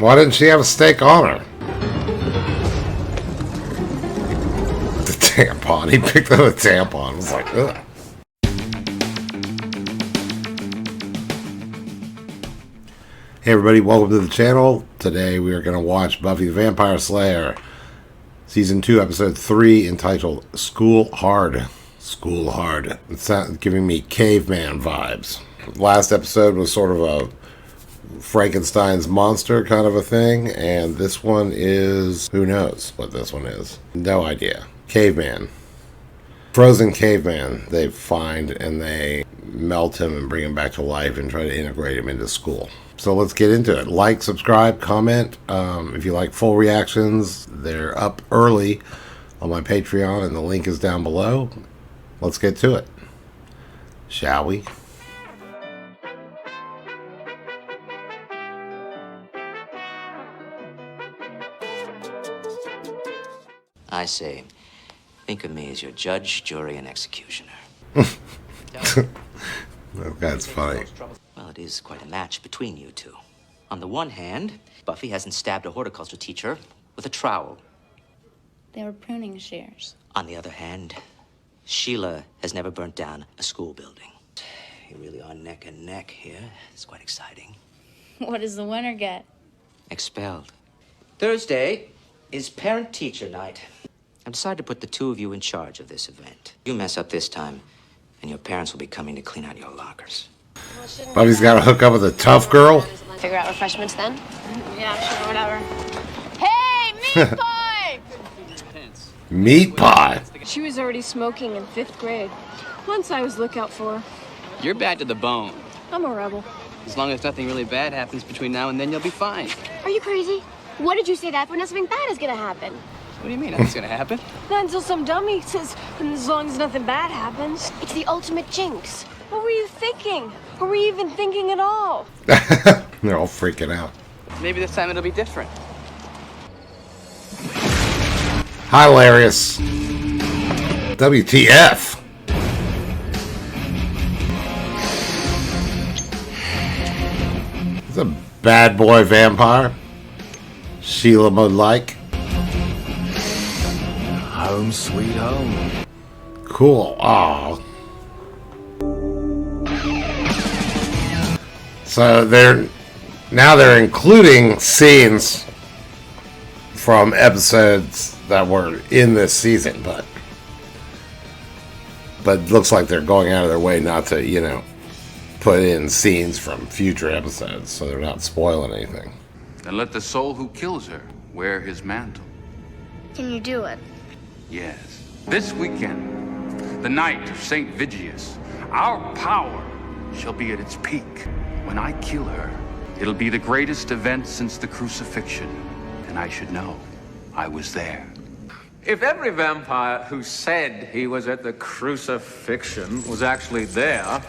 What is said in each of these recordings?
Why didn't she have a steak on her? The tampon. He picked up a tampon. I was like, ugh. Hey everybody, welcome to the channel. Today we are going to watch Buffy the Vampire Slayer, Season 2, Episode 3, entitled School Hard. School Hard. It's giving me caveman vibes. Last episode was sort of a Frankenstein's monster kind of a thing, and this one is, who knows what this one is. No idea. Caveman. Frozen caveman they find, and they melt him and bring him back to life and try to integrate him into school. So let's get into it. Like, subscribe, comment. If you like full reactions, they're up early on my Patreon, and the link is down below. Let's get to it. Shall we? I say, think of me as your judge, jury, and executioner. That's funny. Well, it is quite a match between you two. On the one hand, Buffy hasn't stabbed a horticulture teacher with a trowel. They were pruning shears. On the other hand, Sheila has never burnt down a school building. You really are neck and neck here. It's quite exciting. What does the winner get? Expelled. Thursday is parent-teacher night. I've decided to put the two of you in charge of this event. You mess up this time, and your parents will be coming to clean out your lockers. Buffy's got to hook up with a tough girl. Figure out refreshments then? Yeah, sure, whatever. Hey, meat pie! Meat pie. She was already smoking in 5th grade. Once I was lookout for her. You're bad to the bone. I'm a rebel. As long as nothing really bad happens between now and then, you'll be fine. Are you crazy? What did you say that for? Now something bad is gonna happen. What do you mean nothing's gonna happen? Not until some dummy says, as long as nothing bad happens. It's the ultimate jinx. What were you thinking? Were we even thinking at all? They're all freaking out. Maybe this time it'll be different. Hilarious. WTF. He's a bad boy vampire. Sheila would like. Home sweet home. Cool. Aw. So they're including scenes from episodes that were in this season, but it looks like they're going out of their way not to, you know, put in scenes from future episodes, so they're not spoiling anything. And let the soul who kills her wear his mantle. Can you do it? Yes. This weekend, the night of St. Vigius, our power shall be at its peak. When I kill her, it'll be the greatest event since the crucifixion. And I should know I was there. If every vampire who said he was at the crucifixion was actually there,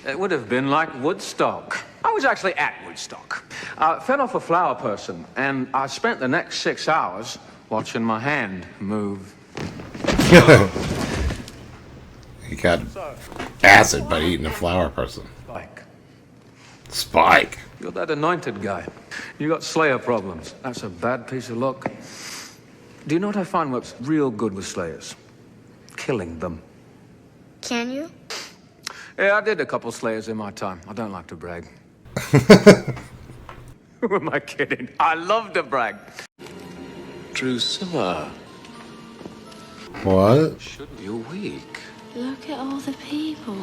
it would have been like Woodstock. I was actually at Woodstock. I fed off a flower person, and I spent the next 6 hours watching my hand move. He got acid by eating a flower person. Spike. You're that anointed guy. You got Slayer problems. That's a bad piece of luck. Do you know what I find works real good with Slayers? Killing them. Can you? Yeah, I did a couple Slayers in my time. I don't like to brag. Who am I kidding? I love to brag. Drusilla. What? Shouldn't you weak? Look at all the people.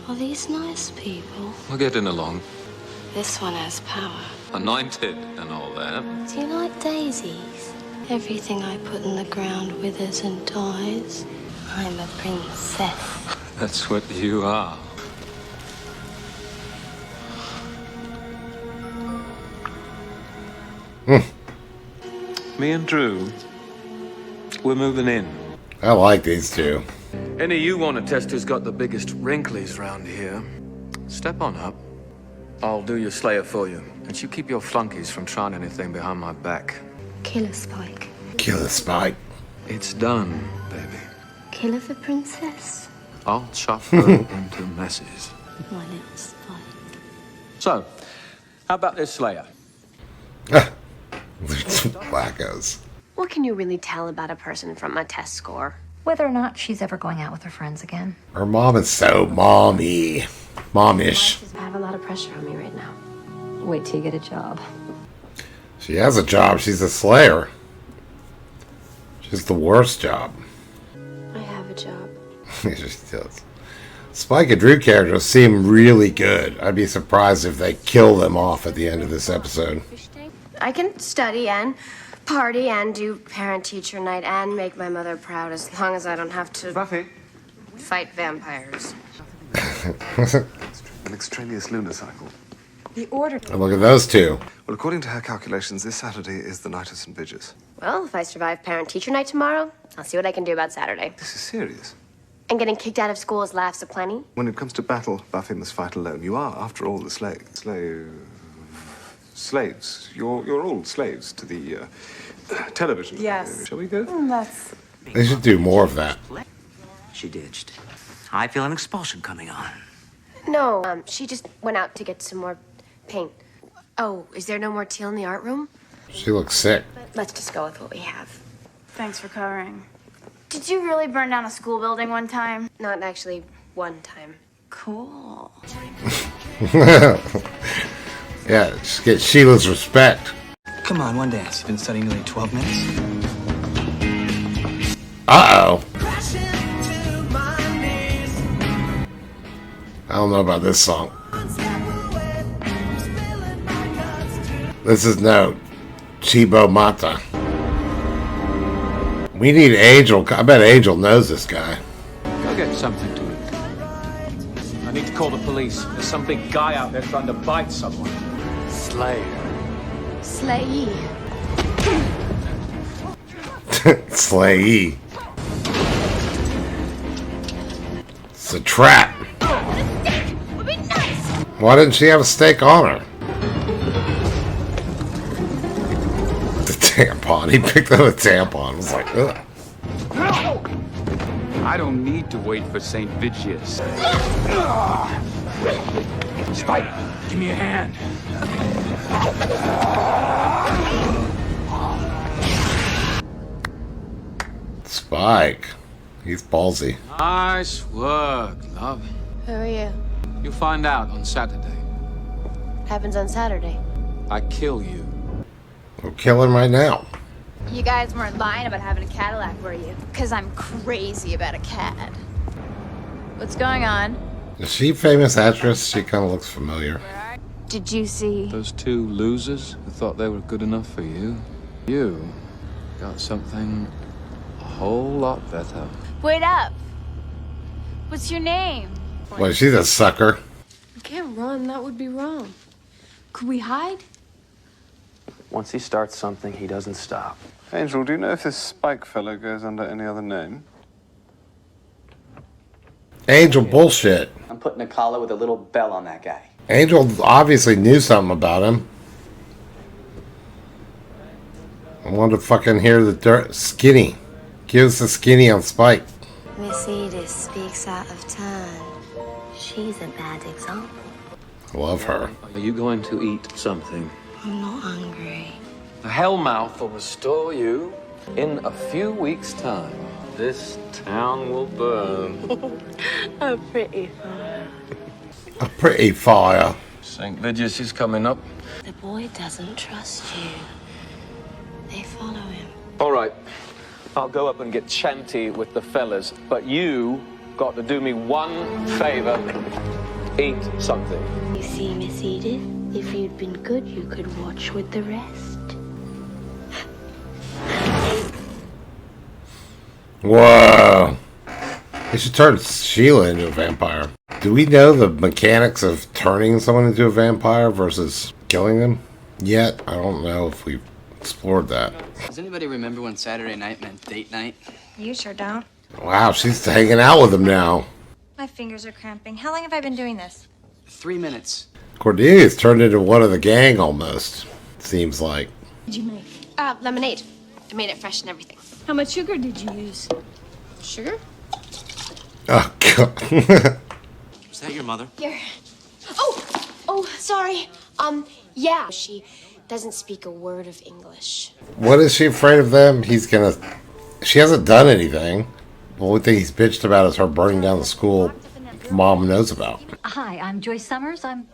All these nice people. We're getting along. This one has power. Anointed and all that. Do you like daisies? Everything I put in the ground withers and dies. I'm a princess. That's what you are. Me and Drew, we're moving in. I like these two. Any of you want to test who's got the biggest wrinklies round here? Step on up. I'll do your Slayer for you. And you keep your flunkies from trying anything behind my back. Killer Spike. Killer Spike. It's done, baby. Killer the princess. I'll chop her into messes. My little Spike. So, how about this Slayer? Wackos. What can you really tell about a person from a test score? Whether or not she's ever going out with her friends again. Her mom is so mommy. Momish. I have a lot of pressure on me right now. Wait till you get a job. She has a job. She's a slayer. She's the worst job. I have a job. She does. Spike and Drew characters seem really good. I'd be surprised if they kill them off at the end of this episode. I can study and party and do parent-teacher night and make my mother proud as long as I don't have to Buffy. fight vampires. An extraneous lunar cycle. The order. And look at those two. Well, according to her calculations, this Saturday is the night of St. Vigius. Well, if I survive parent-teacher night tomorrow, I'll see what I can do about Saturday. This is serious. And getting kicked out of school is laughs aplenty. When it comes to battle, Buffy must fight alone. You are, after all, the slaves. You're all slaves to the television. Yes. Shall we go? That's... They should do more of that. She ditched. I feel an expulsion coming on. No, she just went out to get some more paint. Oh, is there no more teal in the art room? She looks sick. Let's just go with what we have. Thanks for covering. Did you really burn down a school building one time? Not actually one time. Cool. Yeah, just get Sheila's respect. Come on, one dance. You've been studying nearly 12 minutes. Uh-oh. I don't know about this song. This is no Chibo Mata. We need Angel. I bet Angel knows this guy. Go get something to eat. I need to call the police. There's some big guy out there trying to bite someone. Slayer. Slay. Slay. It's a trap. Would be nice. Why didn't she have a steak on her? The tampon. He picked up a tampon. I was like, ugh. I don't need to wait for St. Vigius. Spike, give me a hand. Spike. He's ballsy. Nice work, love. Who are you? You'll find out on Saturday. Happens on Saturday. I kill you. We'll kill him right now. You guys weren't lying about having a Cadillac, were you? Because I'm crazy about a cat. What's going on? Is she a famous actress? She kind of looks familiar. Did you see? Those two losers who thought they were good enough for you. You got something a whole lot better. Wait up. What's your name? Well, she's a sucker. We can't run. That would be wrong. Could we hide? Once he starts something, he doesn't stop. Angel, do you know if this Spike fellow goes under any other name? Angel bullshit. I'm putting a collar with a little bell on that guy. Angel obviously knew something about him. I wanted to fucking hear the dirt. Skinny. Give us the skinny on Spike. Miss Edith speaks out of turn. She's a bad example. I love her. Are you going to eat something? I'm not hungry. The Hellmouth will restore you in a few weeks' time. This town will burn. A pretty fire. A pretty fire. St. Vigius is coming up. The boy doesn't trust you. They follow him. All right. I'll go up and get chanty with the fellas, but you got to do me one favor. Eat something. You see, Miss Edith, if you'd been good, you could watch with the rest. Whoa. They should turn Sheila into a vampire. Do we know the mechanics of turning someone into a vampire versus killing them yet? I don't know if we've explored that. Does anybody remember when Saturday night meant date night? You sure don't. Wow, she's hanging out with him now. My fingers are cramping. How long have I been doing this? 3 minutes. Cordelia's turned into one of the gang almost, seems like. What did you make? Lemonade. I made it fresh and everything. How much sugar did you use? Sugar? Oh, God. Is that your mother? Here. Oh, sorry. Yeah, she doesn't speak a word of English. What is she afraid of them? She hasn't done anything. The only thing he's bitched about is her burning down the school Mom knows about. Hi, I'm Joyce Summers. I'm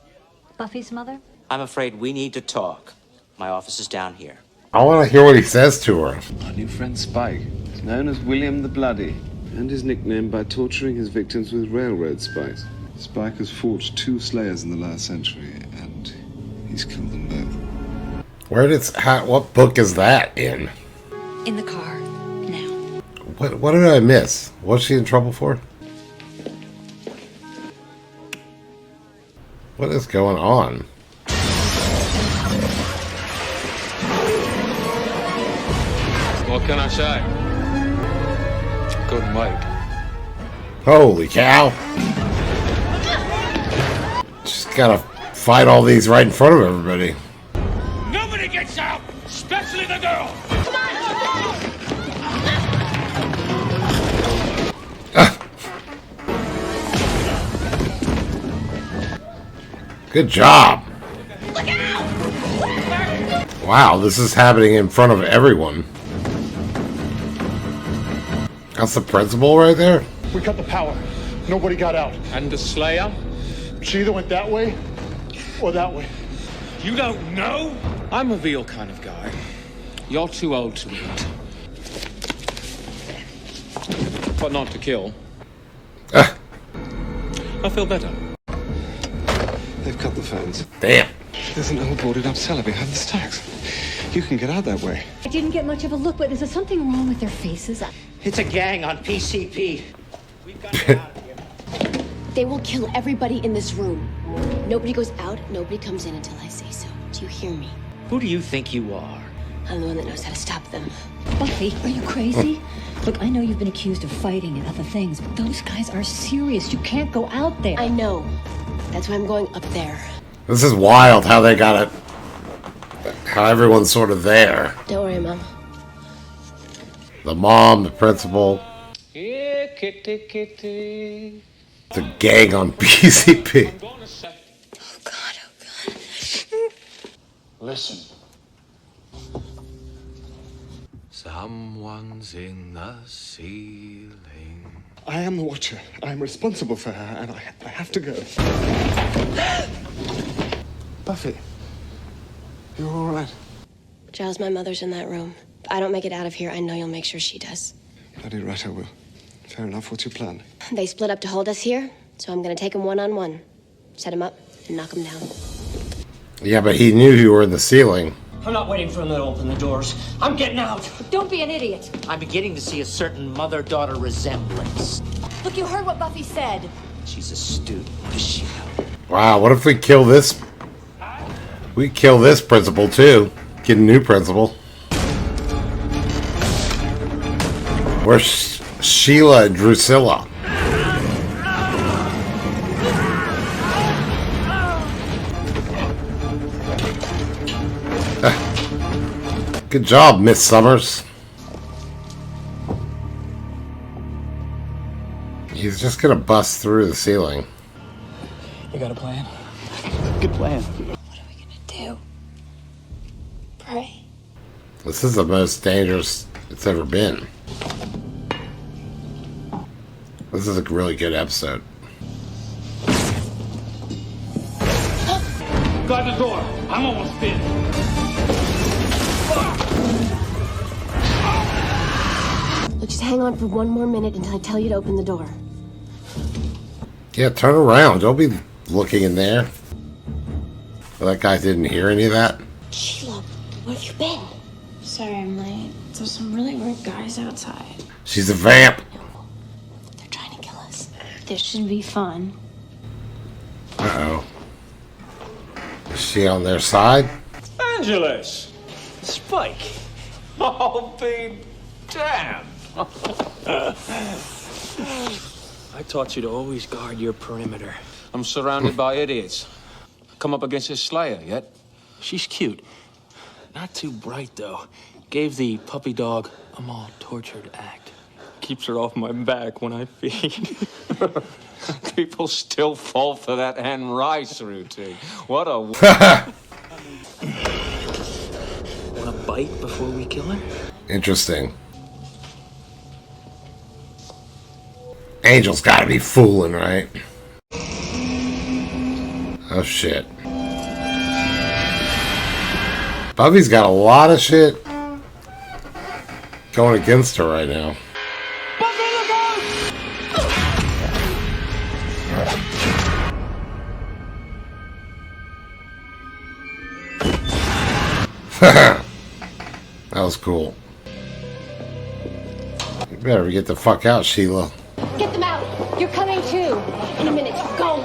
Buffy's mother. I'm afraid we need to talk. My office is down here. I want to hear what he says to her. Our new friend Spike is known as William the Bloody, and is nicknamed by torturing his victims with railroad spikes. Spike has forged 2 slayers in the last century, and he's killed them both. What book is that in? In the car, now. What did I miss? What's she in trouble for? What is going on? What can I say? Couldn't wait. Holy cow. Just gotta fight all these right in front of everybody. Nobody gets out, especially the girl. Good job. Wow, this is happening in front of everyone. That's the principal right there? We cut the power. Nobody got out. And the Slayer? She either went that way or that way. You don't know? I'm a veal kind of guy. You're too old to eat. But not to kill. I feel better. They've cut the phones. Damn. There's an old boarded up cellar behind the stacks. You can get out that way. I didn't get much of a look, but is there something wrong with their faces? It's a gang on PCP. We've got to get out of here. They will kill everybody in this room. Nobody goes out, nobody comes in until I say so. Do you hear me? Who do you think you are? I'm the one that knows how to stop them. Buffy, are you crazy? Look, I know you've been accused of fighting and other things, but those guys are serious. You can't go out there. I know. That's why I'm going up there. This is wild how they got it. How everyone's sort of there. Don't worry, Mom. The mom, the principal. Here, kitty, kitty. The gang on PCP. Oh, God. Listen. Someone's in the ceiling. I am the Watcher. I am responsible for her, and I have to go. Buffy, you're all right. Giles, my mother's in that room. If I don't make it out of here, I know you'll make sure she does. Bloody right I will. Fair enough, what's your plan? They split up to hold us here, so I'm gonna take them one-on-one. Set them up and knock them down. Yeah, but he knew you were in the ceiling. I'm not waiting for them to open the doors. I'm getting out. Don't be an idiot. I'm beginning to see a certain mother-daughter resemblance. Look, you heard what Buffy said. She's a student. What does she know? Wow, what if we kill this? We kill this principal too. Get a new principal. Where's Sheila and Drusilla? Good job, Miss Summers. He's just gonna bust through the ceiling. You got a plan? Good plan. What are we gonna do? Pray? This is the most dangerous it's ever been. This is a really good episode. Guard the door. I'm almost in. Look, just hang on for one more minute until I tell you to open the door. Yeah, turn around. Don't be looking in there. Well, that guy didn't hear any of that. Sheila, where have you been? Sorry I'm late. There's some really weird guys outside. She's a vamp. They're trying to kill us. This should be fun. Uh-oh. Is she on their side? Angeles! Spike! I'll be damned! I taught you to always guard your perimeter. I'm surrounded by idiots. Come up against this Slayer yet? She's cute. Not too bright, though. Gave the puppy dog a more tortured act. Keeps her off my back when I feed. People still fall for that Anne Rice routine. What a... bite before we kill her? Interesting. Angel's gotta be fooling, right? Oh shit. Buffy's got a lot of shit going against her right now. That was cool. You better get the fuck out, Sheila. Get them out! You're coming too! In a minute, go!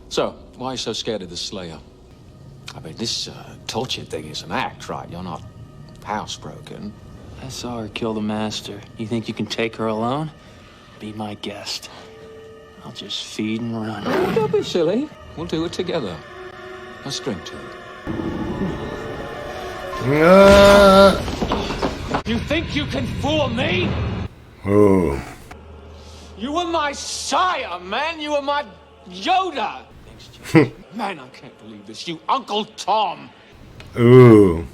So, why are you so scared of the Slayer? I mean, this torture thing is an act, right? You're not housebroken. I saw her kill the master. You think you can take her alone? Be my guest. I'll just feed and run. Oh, don't be silly. We'll do it together. Let's drink to it. You think you can fool me? Ooh. You were my sire, man. You were my Yoda. Man, I can't believe this. You Uncle Tom. Ooh.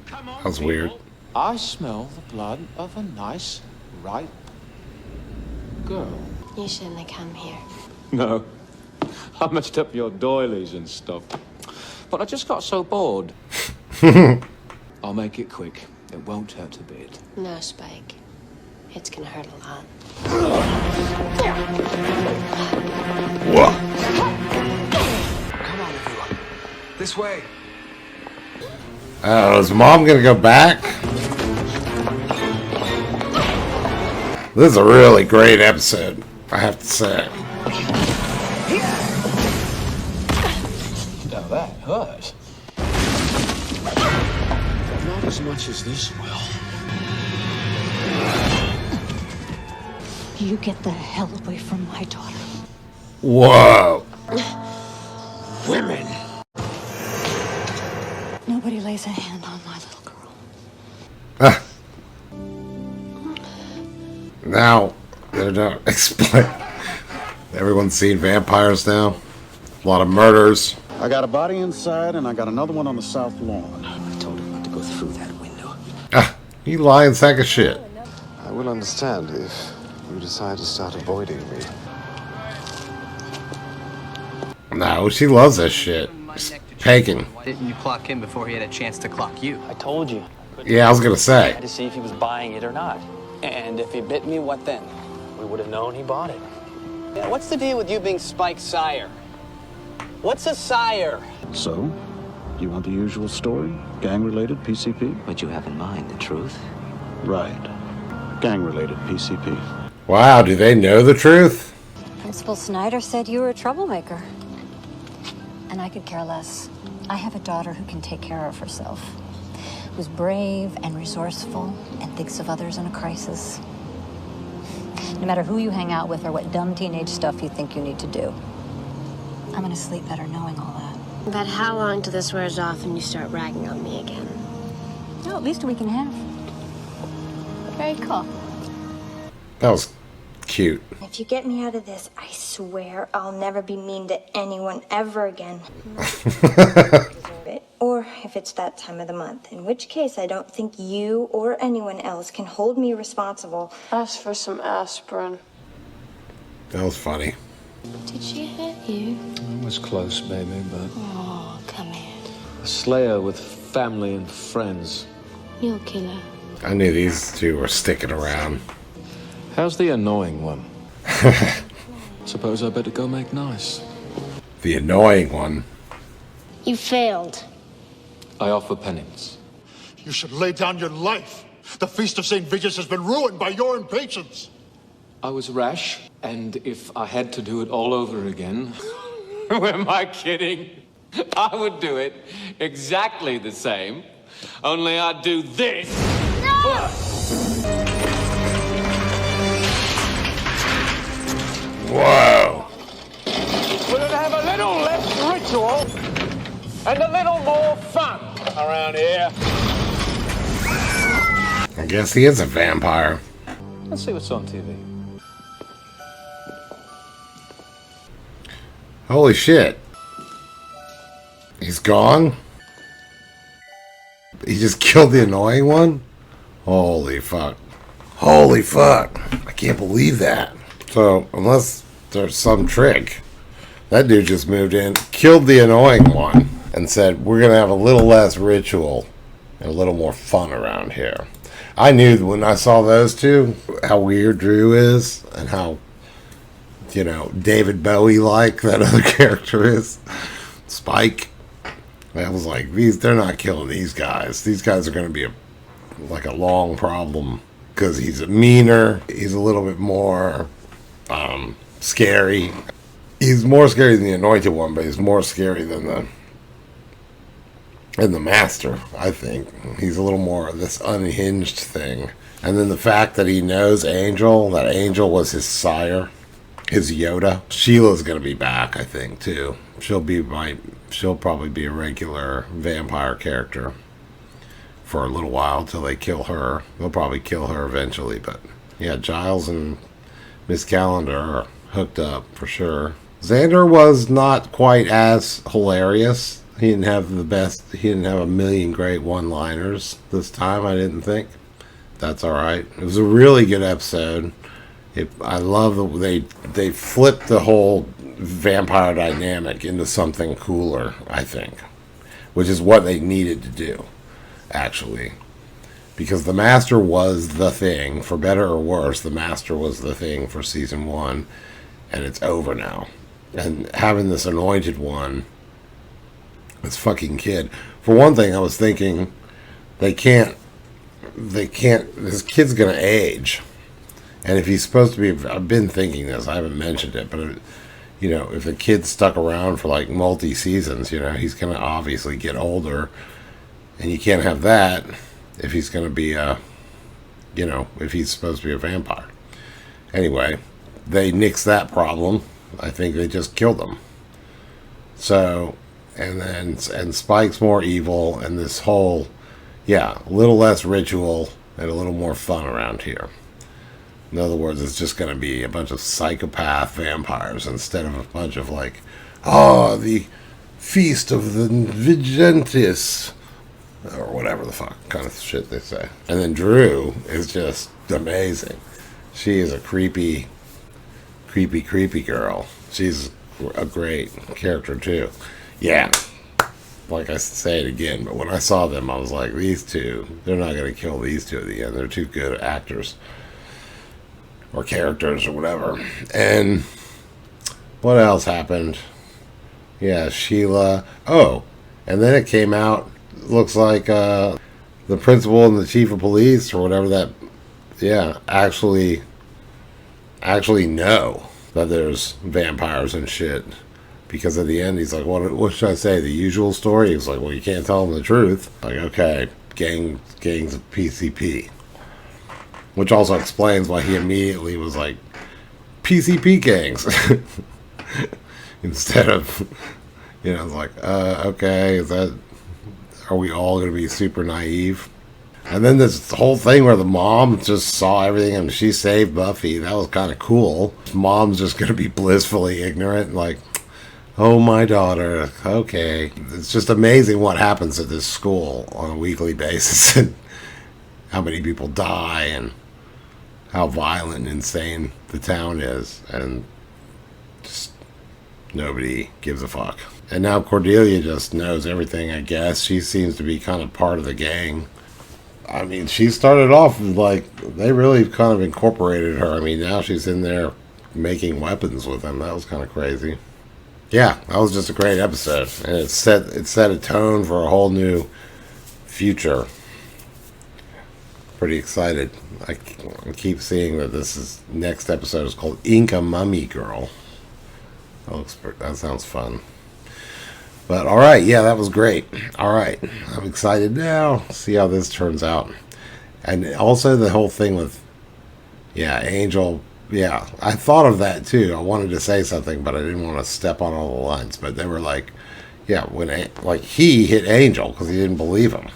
That was weird. I smell the blood of a nice, ripe girl. You shouldn't have come here. No. I messed up your doilies and stuff. But I just got so bored. I'll make it quick. It won't hurt a bit. No, Spike. It's gonna hurt a lot. Come on, everyone. This way. Is Mom gonna go back? This is a really great episode, I have to say. Now that hurt. Not as much as this will. You get the hell away from my daughter. Whoa. Women. Nobody lays a hand on my little girl. Now, they're not explain. Everyone's seen vampires now. A lot of murders. I got a body inside, and I got another one on the south lawn. I told him not to go through that window. You lying sack of shit. I will understand if you decide to start avoiding me. No, she loves this shit. Pagan. Why didn't you clock him before he had a chance to clock you? I told you. Yeah, I was gonna say. I had to see if he was buying it or not. And if he bit me, what then? We would have known he bought it. Yeah, what's the deal with you being Spike's sire? What's a sire? So, you want the usual story? Gang-related PCP? What you have in mind, the truth? Right. Gang-related PCP. Wow, do they know the truth? Principal Snyder said you were a troublemaker. And I could care less. I have a daughter who can take care of herself. Who's brave and resourceful and thinks of others in a crisis. No matter who you hang out with or what dumb teenage stuff you think you need to do. I'm gonna sleep better knowing all that. But how long till this wears off and you start ragging on me again? No, at least a week and a half. Very cool. That was cute. If you get me out of this, I swear I'll never be mean to anyone ever again. Or if it's that time of the month, in which case I don't think you or anyone else can hold me responsible. Ask for some aspirin. That was funny. Did she hit you? It was close, baby, but... Oh, come here. A Slayer with family and friends. You'll kill her. I knew these two were sticking around. How's the annoying one? Suppose I better go make nice. The annoying one. You failed. I offer penance. You should lay down your life. The Feast of St. Vitus has been ruined by your impatience. I was rash, and if I had to do it all over again... Who am I kidding? I would do it exactly the same, only I'd do this first. Whoa. We're gonna have a little less ritual and a little more fun around here. I guess he is a vampire. Let's see what's on TV. Holy shit. He's gone? He just killed the annoying one? Holy fuck. Holy fuck. I can't believe that. So, unless there's some trick, that dude just moved in, killed the annoying one, and said, we're going to have a little less ritual and a little more fun around here. I knew when I saw those two, how weird Drew is, and how, you know, David Bowie-like that other character is. Spike. I was like, they're not killing these guys. These guys are going to be like a long problem because he's meaner. He's a little bit more scary. He's more scary than the Anointed One, but he's more scary than the Master, I think. He's a little more of this unhinged thing. And then the fact that he knows Angel, that Angel was his sire, his Yoda. Sheila's going to be back, I think, too. She'll probably be a regular vampire character for a little while till they kill her. They'll probably kill her eventually, but yeah, Giles and Miss Calendar are hooked up for sure. Xander was not quite as hilarious. He didn't have a million great one-liners this time, I didn't think. That's alright. It was a really good episode. I love that they flipped the whole vampire dynamic into something cooler, I think. Which is what they needed to do, actually. Because the Master was the thing, for better or worse, the Master was the thing for season 1, and it's over now. And having this Anointed One, this fucking kid. For one thing, I was thinking, this kid's gonna age. And if he's supposed to be, I've been thinking this, I haven't mentioned it, but, you know, if the kid's stuck around for like multi-seasons, you know, he's going to obviously get older. And you can't have that if he's going to be if he's supposed to be a vampire. Anyway, they nixed that problem. I think they just killed him. So, and Spike's more evil, and this whole, a little less ritual and a little more fun around here. In other words, it's just going to be a bunch of psychopath vampires instead of a bunch of like, the feast of the Vigentis, or whatever the fuck kind of shit they say. And then Drew is just amazing. She is a creepy girl. She's a great character too. Yeah, like I say it again, but when I saw them, I was like, these two, they're not going to kill these two at the end. They're too good actors. Or characters or whatever. And what else happened? Yeah, Sheila. Oh, and then it came out, looks like the principal and the chief of police or whatever that, actually know that there's vampires and shit. Because at the end, he's like, what should I say? The usual story? He's like, well, you can't tell them the truth. Like, okay, gangs of PCP. Which also explains why he immediately was like, PCP gangs. Instead of, like, okay, are we all going to be super naive? And then this whole thing where the mom just saw everything and she saved Buffy. That was kind of cool. Mom's just going to be blissfully ignorant, like, oh, my daughter, okay. It's just amazing what happens at this school on a weekly basis and how many people die and how violent and insane the town is, and just nobody gives a fuck. And now Cordelia just knows everything, I guess. She seems to be kind of part of the gang. I mean, she started off like, they really kind of incorporated her. I mean, now she's in there making weapons with them. That was kind of crazy. Yeah, that was just a great episode. And it set a tone for a whole new future. Pretty excited. I keep seeing that next episode is called Inca Mummy Girl. That sounds fun. But alright, that was great. Alright, I'm excited now. See how this turns out. And also the whole thing with, Angel. Yeah, I thought of that too. I wanted to say something, but I didn't want to step on all the lines. But they were like, when he hit Angel because he didn't believe him.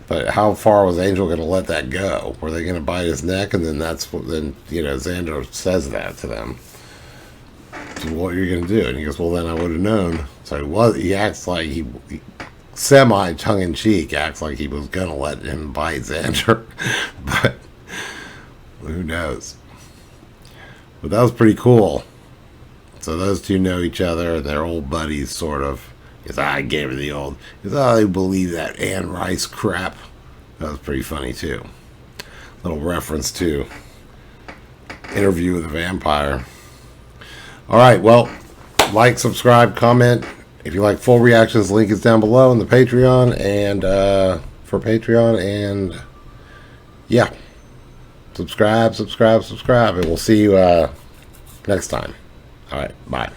But how far was Angel going to let that go? Were they going to bite his neck? And then Xander says that to them. So what are you going to do? And he goes, well, then I would have known. So he acts like he semi tongue-in-cheek, acts like he was gonna let him bite Xander. But who knows? But that was pretty cool. So those two know each other, and they're old buddies, sort of. Because I gave her the old. Because I believe that Anne Rice crap. That was pretty funny too. Little reference to Interview with a Vampire. All right, well, like, subscribe, comment. If you like full reactions, link is down below in the Patreon and for Patreon, and yeah, subscribe, and we'll see you next time. All right, bye.